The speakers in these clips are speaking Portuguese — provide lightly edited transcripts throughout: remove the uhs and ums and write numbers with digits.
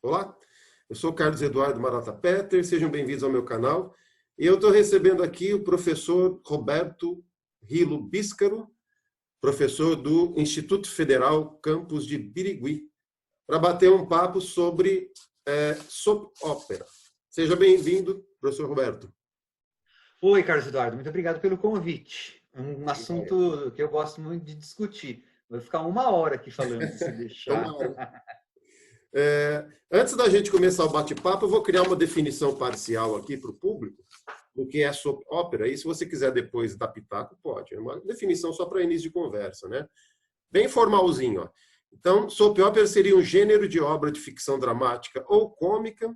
Olá, eu sou Carlos Eduardo Marata Petter, sejam bem-vindos ao meu canal. E eu estou recebendo aqui o professor Roberto Rilo Bíscaro, professor do Instituto Federal Campus de Birigui, para bater um papo sobre soap opera. Seja bem-vindo, professor Roberto. Oi, Carlos Eduardo, muito obrigado pelo convite. Um assunto que eu gosto muito de discutir. Vou ficar 1 hora aqui falando, se deixar. Antes da gente começar o bate-papo, eu vou criar uma definição parcial aqui para o público do que é soap opera. E se você quiser depois dar pitaco, pode. É uma definição só para início de conversa, né? Bem formalzinho, ó. Então, soap opera seria um gênero de obra de ficção dramática ou cômica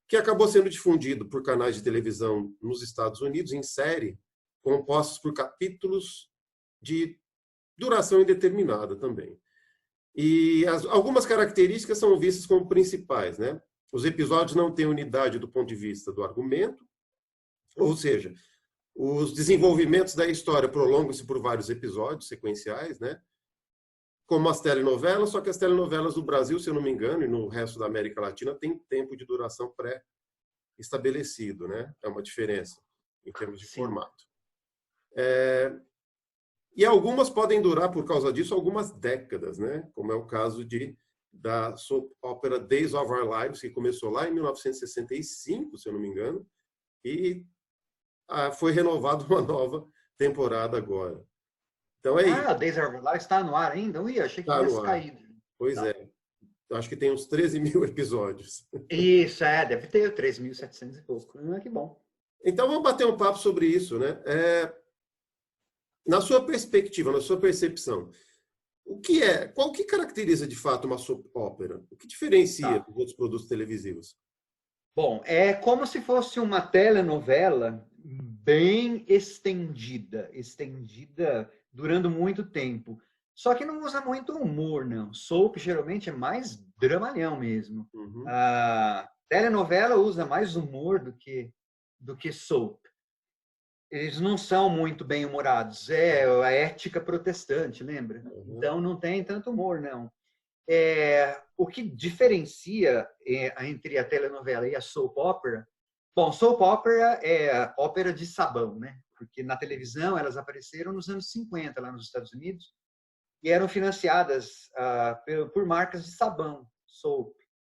que acabou sendo difundido por canais de televisão nos Estados Unidos em série, compostos por capítulos de duração indeterminada também. E algumas características são vistas como principais, né? Os episódios não têm unidade do ponto de vista do argumento, ou seja, os desenvolvimentos da história prolongam-se por vários episódios sequenciais, né? Como as telenovelas, só que as telenovelas do Brasil, se eu não me engano, e no resto da América Latina, tem tempo de duração pré-estabelecido, né? É uma diferença em termos de formato. E algumas podem durar, por causa disso, algumas décadas, né? Como é o caso da soap opera Days of Our Lives, que começou lá em 1965, se eu não me engano, e foi renovada uma nova temporada agora. Então é isso. Days of Our Lives está no ar ainda? Eu achei que Está tinha no ar. caído. Pois é. Eu acho que tem uns 13 mil episódios. Isso, deve ter 3.700 e pouco. Que bom. Então vamos bater um papo sobre isso, né? Na sua perspectiva, na sua percepção, qual que caracteriza de fato uma soap opera? O que diferencia dos outros produtos televisivos? Bom, é como se fosse uma telenovela bem estendida durando muito tempo. Só que não usa muito humor, não. Soap geralmente é mais dramalhão mesmo. Uhum. A telenovela usa mais humor do que soap. Eles não são muito bem-humorados. É a ética protestante, lembra? Uhum. Então não tem tanto humor, não. O que diferencia entre a telenovela e a soap opera? Bom, soap opera é ópera de sabão, né? Porque na televisão elas apareceram nos anos 50, lá nos Estados Unidos, e eram financiadas por marcas de sabão, soap.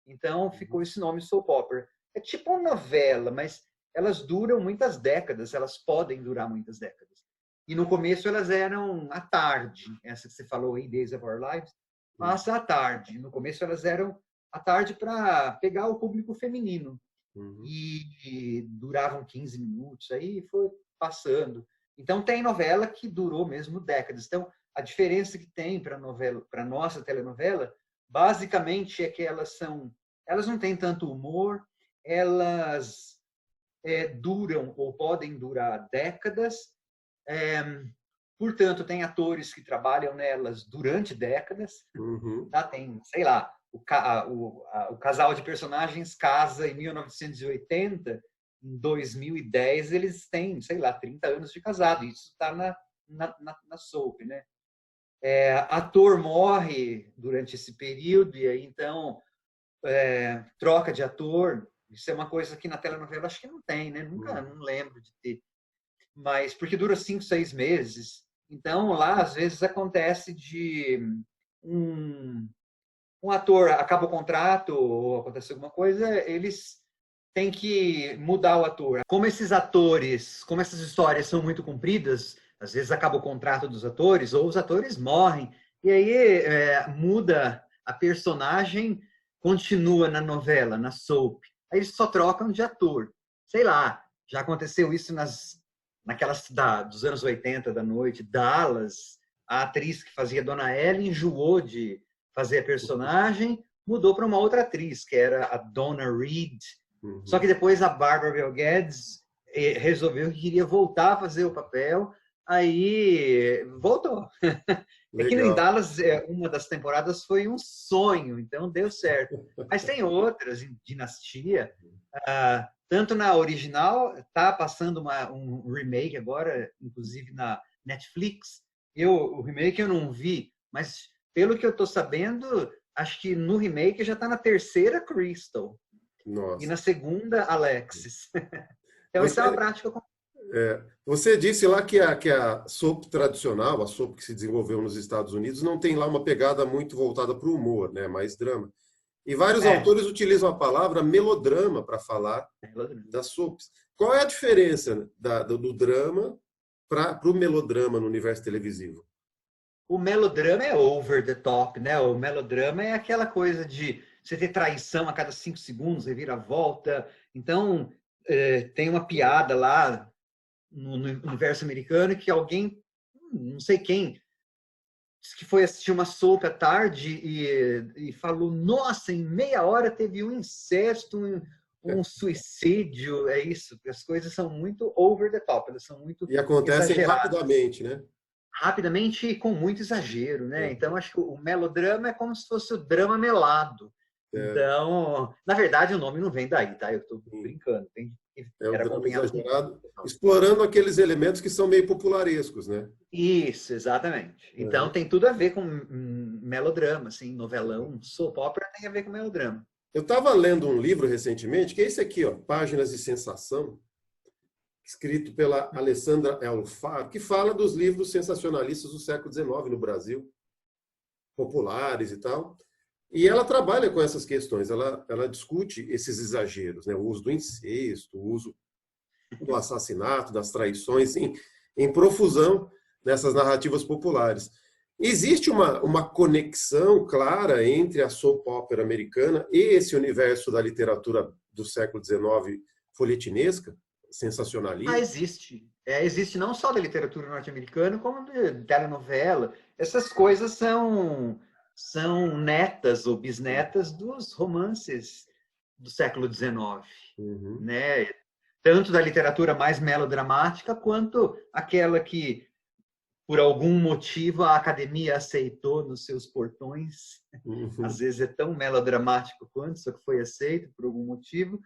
Então ficou esse nome soap opera. É tipo uma novela, mas elas duram muitas décadas, elas podem durar muitas décadas. E no começo elas eram à tarde, essa que você falou aí, Days of Our Lives, passa à tarde. No começo elas eram à tarde para pegar o público feminino. Uhum. E duravam 15 minutos, aí foi passando. Então tem novela que durou mesmo décadas. Então a diferença que tem para a nossa telenovela, basicamente é que elas não têm tanto humor, elas duram ou podem durar décadas. Portanto, tem atores que trabalham nelas durante décadas. Uhum. Tem, sei lá, o casal de personagens casa em 1980, em 2010 eles têm, sei lá, 30 anos de casado. Isso está na soap, né? Ator morre durante esse período e aí então troca de ator. Isso é uma coisa que na telenovela acho que não tem, né? Não lembro de ter. Mas porque dura 5, 6 meses. Então lá às vezes acontece de um ator acaba o contrato ou acontece alguma coisa, eles têm que mudar o ator. Como essas histórias são muito compridas, às vezes acaba o contrato dos atores ou os atores morrem e aí muda a personagem, continua na novela, na soap. Aí eles só trocam de ator. Sei lá, já aconteceu isso naquelas dos anos 80 da noite, Dallas, a atriz que fazia Dona Ellen enjoou de fazer a personagem, mudou para uma outra atriz, que era a Donna Reed. Uhum. Só que depois a Barbara Bel Geddes resolveu que queria voltar a fazer o papel, aí voltou. É que em Dallas, uma das temporadas foi um sonho, então deu certo. Mas tem outras, em Dinastia, tanto na original, tá passando um remake agora, inclusive na Netflix. O remake eu não vi, mas pelo que eu estou sabendo, acho que no remake já está na terceira Crystal. Nossa. E na segunda, Alexis. Então, isso é uma prática. Você disse lá que a soap tradicional, a soap que se desenvolveu nos Estados Unidos, não tem lá uma pegada muito voltada para o humor, né? Mais drama. E vários autores utilizam a palavra melodrama para falar das soaps. Qual é a diferença do drama para o melodrama no universo televisivo? O melodrama é over the top, né? O melodrama é aquela coisa de você ter traição a cada 5 segundos, reviravolta. Então, tem uma piada lá no universo americano que alguém, não sei quem, disse que foi assistir uma soap à tarde e falou, nossa, em meia hora teve um incesto, um suicídio, é isso. As coisas são muito over the top, elas são muito e acontecem rapidamente, né? Rapidamente e com muito exagero, né? Então, acho que o melodrama é como se fosse o drama melado. Então, na verdade, o nome não vem daí, tá? Eu tô brincando. É o drama exagerado, explorando aqueles elementos que são meio popularescos, né? Isso, exatamente. Então, tem tudo a ver com melodrama, assim, novelão, soap opera tem a ver com melodrama. Eu estava lendo um livro recentemente, que é esse aqui, ó, Páginas de Sensação, escrito pela Alessandra Alfaro, que fala dos livros sensacionalistas do século XIX no Brasil, populares e tal. E ela trabalha com essas questões, ela discute esses exageros, né? O uso do incesto, o uso do assassinato, das traições, em profusão nessas narrativas populares. Existe uma conexão clara entre a soap opera americana e esse universo da literatura do século XIX folhetinesca, sensacionalista? Existe. Existe não só da literatura norte-americana, como de telenovela. Essas coisas são netas ou bisnetas dos romances do século XIX, né? Tanto da literatura mais melodramática, quanto aquela que, por algum motivo, a academia aceitou nos seus portões. Às vezes é tão melodramático quanto, só que foi aceito por algum motivo.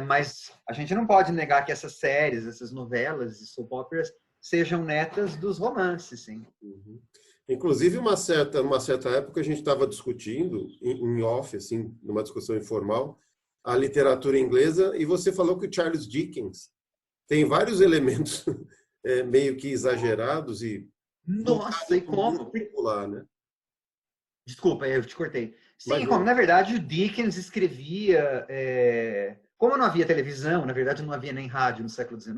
Mas a gente não pode negar que essas séries, essas novelas e soap operas sejam netas dos romances, sim. Inclusive, numa certa época, a gente estava discutindo, em off, assim, numa discussão informal, a literatura inglesa, e você falou que o Charles Dickens tem vários elementos meio que exagerados e... Nossa, e como? Popular, né? Desculpa, eu te cortei. Sim, como na verdade o Dickens escrevia... Como não havia televisão, na verdade não havia nem rádio no século XIX,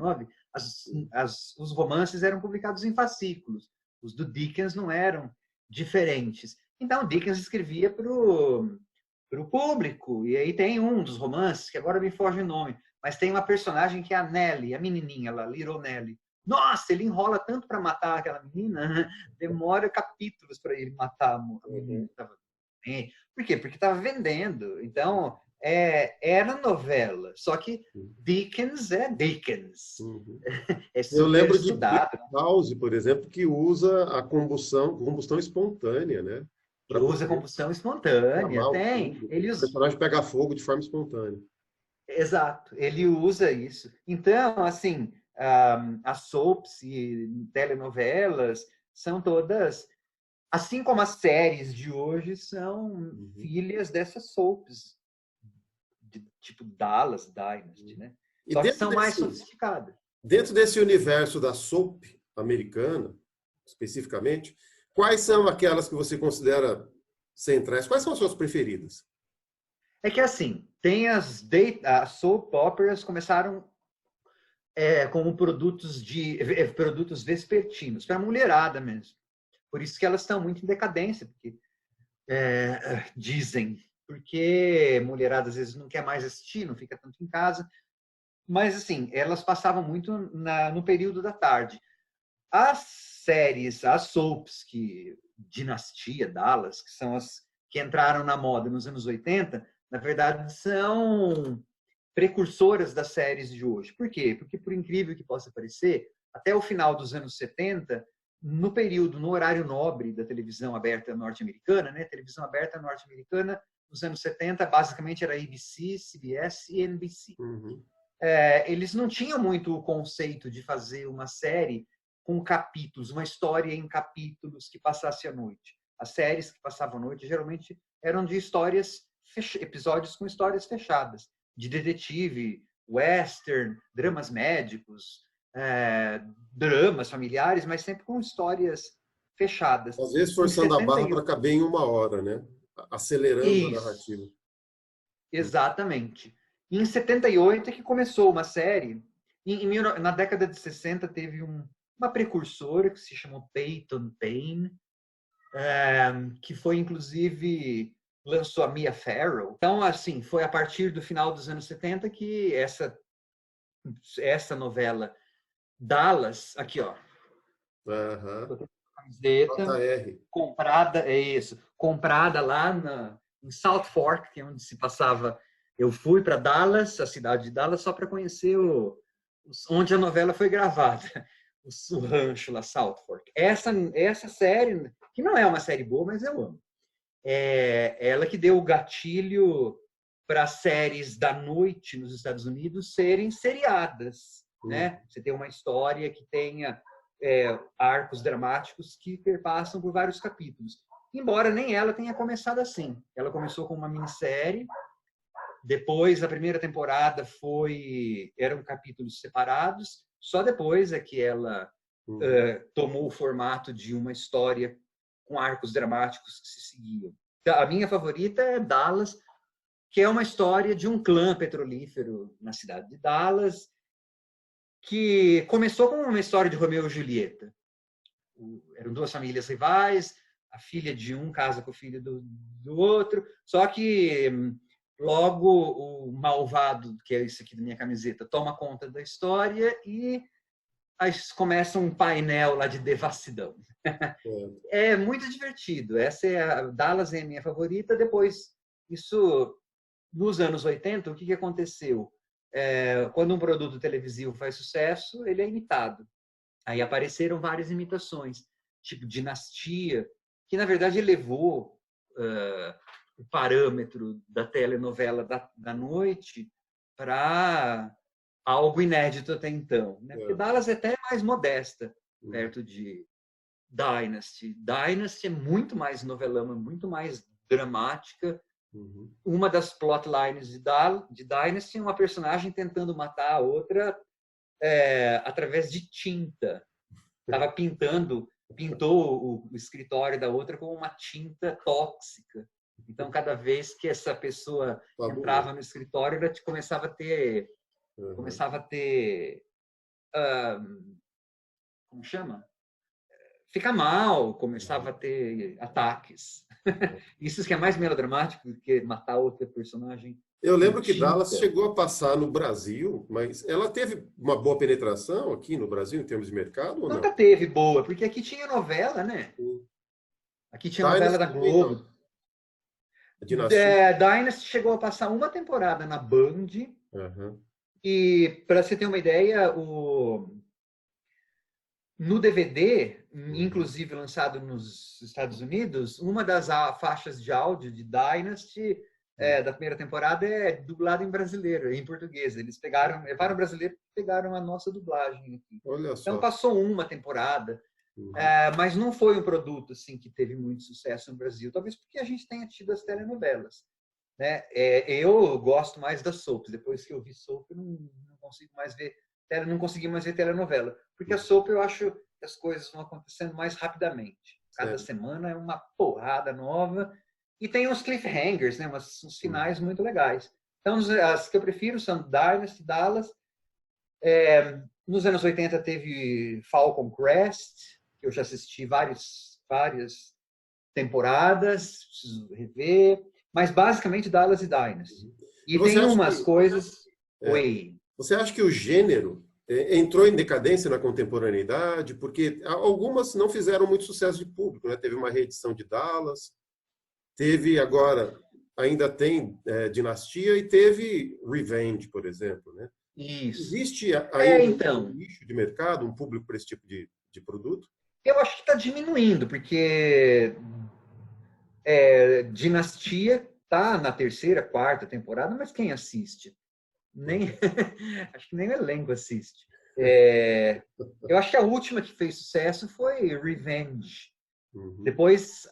os romances eram publicados em fascículos. Os do Dickens não eram diferentes. Então, Dickens escrevia para o público. E aí tem um dos romances, que agora me foge o nome, mas tem uma personagem que é a Nellie, a menininha lá, Little Nellie. Nossa, ele enrola tanto para matar aquela menina, demora capítulos para ele matar a menina. Por quê? Porque estava vendendo. Então, era novela. Só que Dickens é Dickens. Eu lembro de House, por exemplo, que usa a combustão espontânea, né? Usa combustão espontânea, tem. O personagem pega fogo de forma espontânea. Exato, ele usa isso. Então, assim, as soaps e telenovelas são todas, assim como as séries de hoje, são filhas dessas soaps, tipo Dallas, Dynasty, né? Só que são mais sofisticadas. Dentro desse universo da soap americana, especificamente, quais são aquelas que você considera centrais? Quais são as suas preferidas? É que assim, tem as soap operas começaram como produtos vespertinos, para a mulherada mesmo. Por isso que elas estão muito em decadência, porque dizem, porque mulherada às vezes não quer mais assistir, não fica tanto em casa. Mas assim, elas passavam muito no período da tarde. As séries, as soaps, Dinastia, Dallas, que são as que entraram na moda nos anos 80, na verdade são precursoras das séries de hoje. Por quê? Porque, por incrível que possa parecer, até o final dos anos 70, no horário nobre da televisão aberta norte-americana, né? Televisão aberta norte-americana, nos anos 70, basicamente era ABC, CBS e NBC. Eles não tinham muito o conceito de fazer uma série com capítulos, uma história em capítulos que passasse a noite. As séries que passavam à noite geralmente eram de histórias, episódios com histórias fechadas, de detetive, western, dramas médicos, dramas familiares, mas sempre com histórias fechadas. Às vezes forçando a barra para caber em 1 hora, né? Acelerando a narrativa. Exatamente. E em 78 é que começou uma série. Na década de 60 teve uma precursora que se chamou Peyton Payne, que foi inclusive lançou a Mia Farrow. Então, assim, foi a partir do final dos anos 70 que essa novela Dallas, aqui ó, camiseta comprada, comprada lá em South Fork, que é onde se passava. Eu fui para Dallas, a cidade de Dallas, só para conhecer onde a novela foi gravada, o rancho lá, South Fork. Essa série, que não é uma série boa, mas eu amo. É ela que deu o gatilho para séries da noite nos Estados Unidos serem seriadas, né? Você tem uma história que tenha arcos dramáticos que perpassam por vários capítulos. Embora nem ela tenha começado assim. Ela começou com uma minissérie, depois a primeira temporada eram capítulos separados, só depois é que ela tomou o formato de uma história com arcos dramáticos que se seguiam. A minha favorita é Dallas, que é uma história de um clã petrolífero na cidade de Dallas, que começou como uma história de Romeu e Julieta. Eram duas famílias rivais, a filha de um casa com o filho do outro, só que logo o malvado, que é esse aqui da minha camiseta, toma conta da história e aí começa um painel lá de devassidão. É muito divertido. Dallas é a minha favorita. Depois, isso nos anos 80, o que aconteceu? Quando um produto televisivo faz sucesso, ele é imitado. Aí apareceram várias imitações, tipo Dinastia, que na verdade levou o parâmetro da telenovela da noite para algo inédito até então, né? Porque Dallas é até mais modesta perto de Dynasty. Dynasty é muito mais novelama, muito mais dramática. Uma das plotlines de Dynasty é uma personagem tentando matar a outra através de tinta. Estava pintou o escritório da outra com uma tinta tóxica. Então, cada vez que essa pessoa entrava no escritório, ela começava a ter como chama? Ficar mal, começava a ter ataques. Isso que é mais melodramático do que matar outra personagem. Eu lembro que Dallas chegou a passar no Brasil, mas ela teve uma boa penetração aqui no Brasil em termos de mercado ou não? Nunca teve boa, porque aqui tinha novela, né? Aqui tinha novela da Globo. Dynasty chegou a passar uma temporada na Band. E, para você ter uma ideia, no DVD, inclusive lançado nos Estados Unidos, uma das faixas de áudio de Dynasty da primeira temporada é dublada em brasileiro, em português. Eles levaram o brasileiro e pegaram a nossa dublagem aqui. Olha só. Então passou uma temporada, mas não foi um produto assim que teve muito sucesso no Brasil. Talvez porque a gente tenha tido as telenovelas, né? Eu gosto mais das soaps. Depois que eu vi soap, eu não consigo mais ver. Não consegui mais ver telenovela. Porque a soap eu acho que as coisas vão acontecendo mais rapidamente. Cada semana é uma porrada nova. E tem uns cliffhangers, né? Uns finais muito legais. Então, as que eu prefiro são Dynasty, Dallas. Nos anos 80 teve Falcon Crest, que eu já assisti várias temporadas, preciso rever. Mas basicamente Dallas e Dynasty. E tem umas coisas... Você acha que o gênero entrou em decadência na contemporaneidade? Porque algumas não fizeram muito sucesso de público, né? Teve uma reedição de Dallas, teve agora, ainda tem Dinastia e teve Revenge, por exemplo, né? Isso. Existe ainda um nicho de mercado, um público para esse tipo de produto? Eu acho que está diminuindo, porque Dinastia tá na terceira, quarta temporada, mas quem assiste? Acho que nem o elenco assiste. Eu acho que a última que fez sucesso foi Revenge. Uhum. Depois,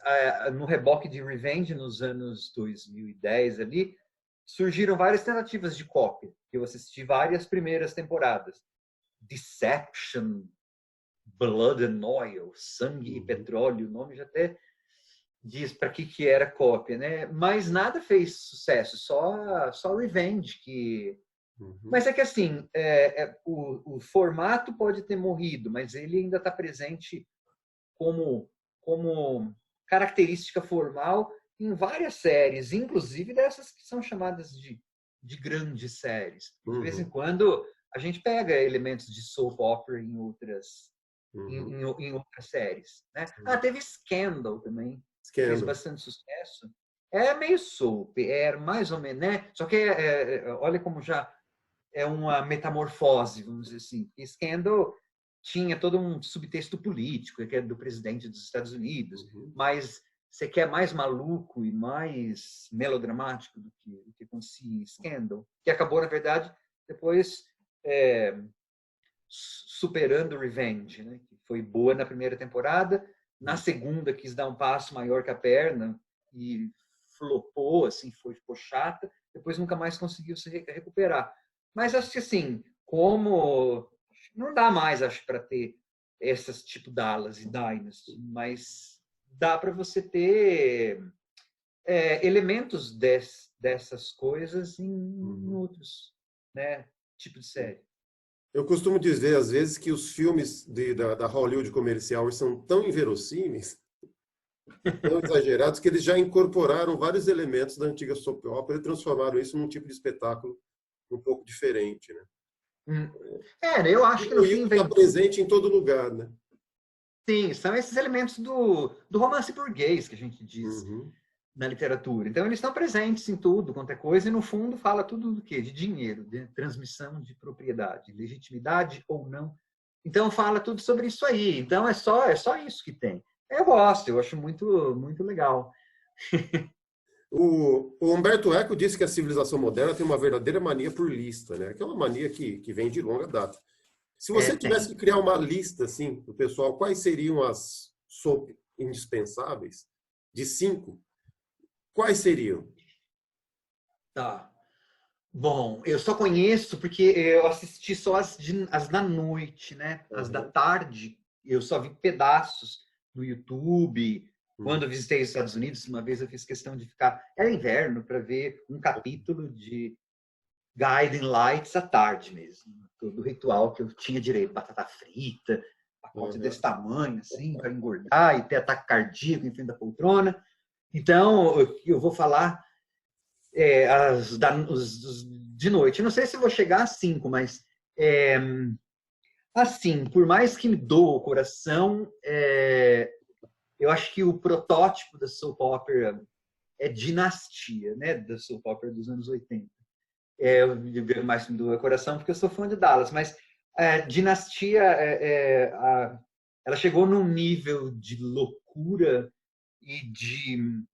no reboque de Revenge, nos anos 2010 ali, surgiram várias tentativas de cópia. Eu assisti várias primeiras temporadas. Deception, Blood and Oil, Sangue e Uhum. Petróleo, o nome já até diz para que era cópia, né? Mas nada fez sucesso, só Revenge que... Uhum. Mas é que assim, o formato pode ter morrido, mas ele ainda está presente como característica formal em várias séries, inclusive dessas que são chamadas de grandes séries. De vez em Uhum. quando a gente pega elementos de soap opera em Uhum. em outras séries. Né? Sim. Teve Scandal também, que fez Scandal. bastante sucesso. É meio soap, é mais ou menos, né? Só que olha como já é uma metamorfose, vamos dizer assim. Porque Scandal tinha todo um subtexto político, que é do presidente dos Estados Unidos, Uhum. mas você quer mais maluco e mais melodramático do que acontecia em Scandal, que acabou, na verdade, depois é, superando Revenge, né? Que foi boa na primeira temporada, na segunda quis dar um passo maior que a perna e flopou, assim, ficou chata, depois nunca mais conseguiu se recuperar. Mas acho que assim, como não dá mais, acho, para ter essas tipo Dallas e Dynasty, mas dá para você ter elementos dessas coisas em Uhum. outros, né, tipos de série. Eu costumo dizer, às vezes, que os filmes da Hollywood comercial são tão inverossímeis, tão exagerados, que eles já incorporaram vários elementos da antiga soap opera e transformaram isso num tipo de espetáculo um pouco diferente, né? Hum. Eu acho que O no Will fim está vem presente em todo lugar, né? sim, são esses elementos do romance burguês que a gente diz Uhum. na literatura. Então eles estão presentes em tudo, quanto é coisa, e no fundo fala tudo do quê? De dinheiro, de transmissão de propriedade, legitimidade ou não. Então fala tudo sobre isso aí. Então é só isso que tem. Eu gosto, eu acho muito legal. O Humberto Eco disse que a civilização moderna tem uma verdadeira mania por lista, né? Que é uma mania que vem de longa data. Se você tivesse Tem. que criar uma lista, assim, do pessoal, quais seriam as soap indispensáveis? De 5, quais seriam? Tá. Bom, eu só conheço porque eu assisti só as da noite, né? As da Uhum. tarde, eu só vi pedaços no YouTube. Quando Uhum. eu visitei os Estados Unidos, uma vez eu fiz questão de ficar, era inverno, para ver um capítulo de Guiding Lights à tarde mesmo. Todo o ritual que eu tinha direito, batata frita, pacote Uhum. desse tamanho, assim, para engordar e ter ataque cardíaco em frente da poltrona. Então, eu vou falar os de noite. Eu não sei se vou chegar a 5, mas é, assim, por mais que me doa o coração, eu acho que o protótipo da soap opera é Dinastia, né? Da soap opera dos anos 80. Eu digo mais que me doa o coração porque eu sou fã de Dallas, mas Dinastia, ela chegou num nível de loucura e de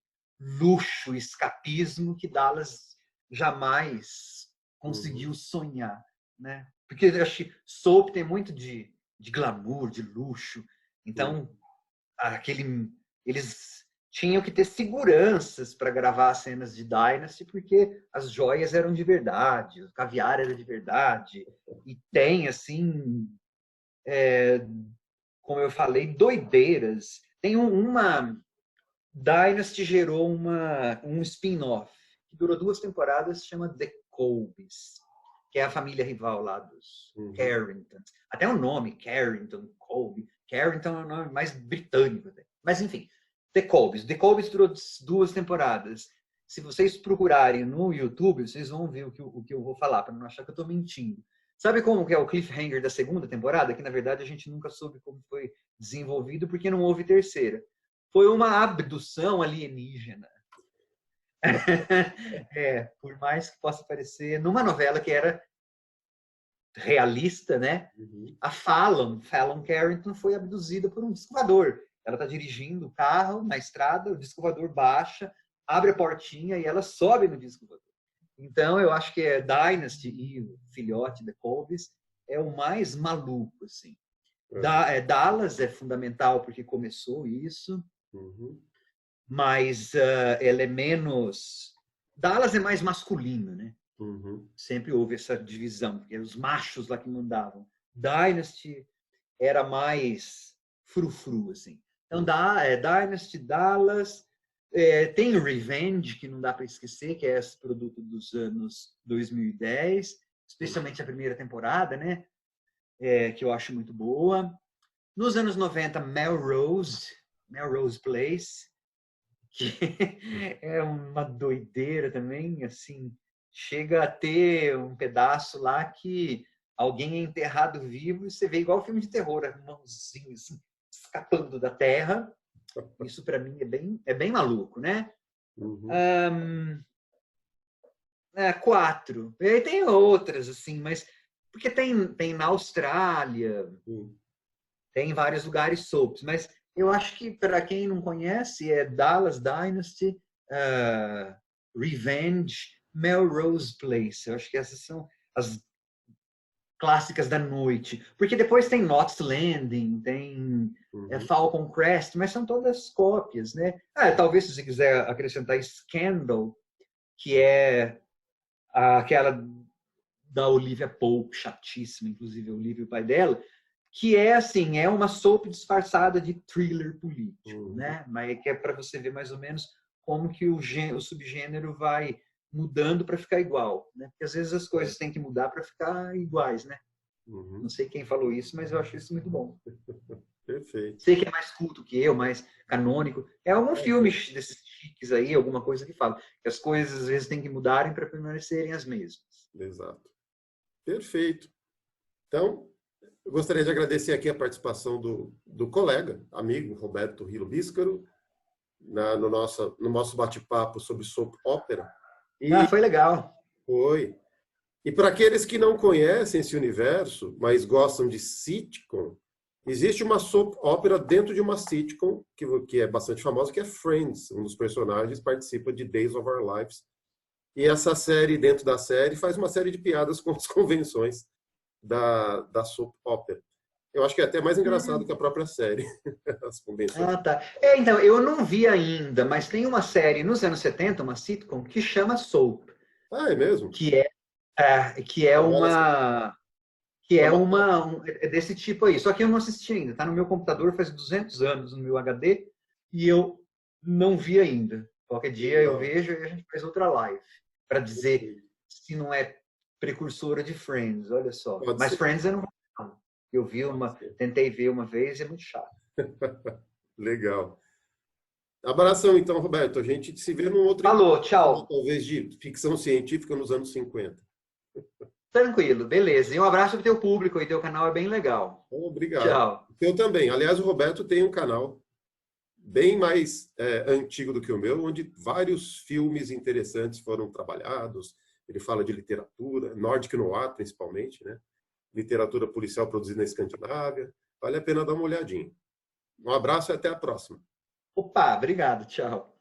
luxo, escapismo que Dallas jamais Uhum. conseguiu sonhar, né? Porque eu acho que Soap tem muito de glamour, de luxo. Uhum. Então, eles tinham que ter seguranças para gravar as cenas de Dynasty, porque as joias eram de verdade, o caviar era de verdade. E tem, assim, como eu falei, doideiras. Tem uma Dynasty gerou um spin-off que durou 2 temporadas, chama The Colbys, que é a família rival lá dos Uhum. Carrington. Até o nome, Carrington, Colby. Carrington é o nome mais britânico. Até. Mas, enfim, The Colbys. The Colbys durou 2 temporadas. Se vocês procurarem no YouTube, vocês vão ver o que eu vou falar, para não achar que eu estou mentindo. Sabe como que é o cliffhanger da segunda temporada? Que, na verdade, a gente nunca soube como foi desenvolvido, porque não houve terceira. Foi uma abdução alienígena. Por mais que possa parecer, numa novela que era realista, né? Uhum. A Fallon Carrington, foi abduzida por um disco voador. Ela está dirigindo o carro na estrada, o disco voador baixa, abre a portinha e ela sobe no disco voador. Então, eu acho que Dynasty e o filhote The Colbys é o mais maluco, assim. Uhum. Dallas é fundamental porque começou isso. Uhum. Mas ela é menos... Dallas é mais masculino, né? Uhum. Sempre houve essa divisão, porque eram os machos lá que mandavam. Dynasty era mais frufru, assim. Então, Dynasty, Dallas, tem o Revenge, que não dá para esquecer, que é esse produto dos anos 2010, especialmente a primeira temporada, né? Que eu acho muito boa. Nos anos 90, Melrose Place, que é uma doideira também, assim, chega a ter um pedaço lá que alguém é enterrado vivo e você vê igual filme de terror, as mãozinhas assim, escapando da terra. Isso para mim é bem maluco, né? Uhum. 4. E aí tem outras, assim, mas porque tem na Austrália, Uhum. tem em vários lugares soaps, mas eu acho que para quem não conhece é Dallas Dynasty, Revenge, Melrose Place. Eu acho que essas são as clássicas da noite. Porque depois tem Knots Landing, tem Uhum. Falcon Crest, mas são todas cópias, né? Talvez se você quiser acrescentar Scandal, que é aquela da Olivia Pope, chatíssima, inclusive a Olivia, o pai dela, que é assim, é uma soap disfarçada de thriller político, Uhum. né? Mas que é para você ver mais ou menos como que o subgênero vai mudando para ficar igual, né? Porque às vezes as coisas têm que mudar para ficar iguais, né? Não Uhum. sei quem falou isso, mas eu acho isso muito bom. Perfeito. Sei que é mais culto que eu, mais canônico. É algum filme desses chiques aí, alguma coisa que fala que as coisas às vezes têm que mudarem para permanecerem as mesmas. Exato. Perfeito. Então, eu gostaria de agradecer aqui a participação do colega, amigo, Roberto Rilo Bíscaro, no nosso bate-papo sobre soap opera. E Foi legal. foi. E para aqueles que não conhecem esse universo, mas gostam de sitcom, existe uma soap opera dentro de uma sitcom que é bastante famosa, que é Friends. Um dos personagens participa de Days of Our Lives. E essa série, dentro da série, faz uma série de piadas com as convenções da soap opera. Eu acho que é até mais engraçado que a própria série, as convenções. Tá. Então, eu não vi ainda, mas tem uma série nos anos 70, uma sitcom, que chama Soap, Ah, é mesmo? que é, que é Agora, uma é desse tipo aí. Só que eu não assisti ainda. Está no meu computador faz 200 anos, no meu HD, e eu não vi ainda. Qualquer dia eu legal. vejo e a gente faz outra live para dizer se não é precursora de Friends, olha só. Pode Mas ser. Friends eu não vi, não. Eu vi Pode uma, ser. tentei ver uma vez e é muito chato. Legal. Abração, então, Roberto. A gente se vê num outro Falou, encontro, tchau. talvez de ficção científica nos anos 50. Tranquilo, beleza. E um abraço pro teu público e teu canal é bem legal. Obrigado. Tchau. Eu também. Aliás, o Roberto tem um canal bem mais antigo do que o meu, onde vários filmes interessantes foram trabalhados. Ele fala de literatura, Nordic Noir, principalmente, né? Literatura policial produzida na Escandinávia. Vale a pena dar uma olhadinha. Um abraço e até a próxima. Opa, obrigado, tchau.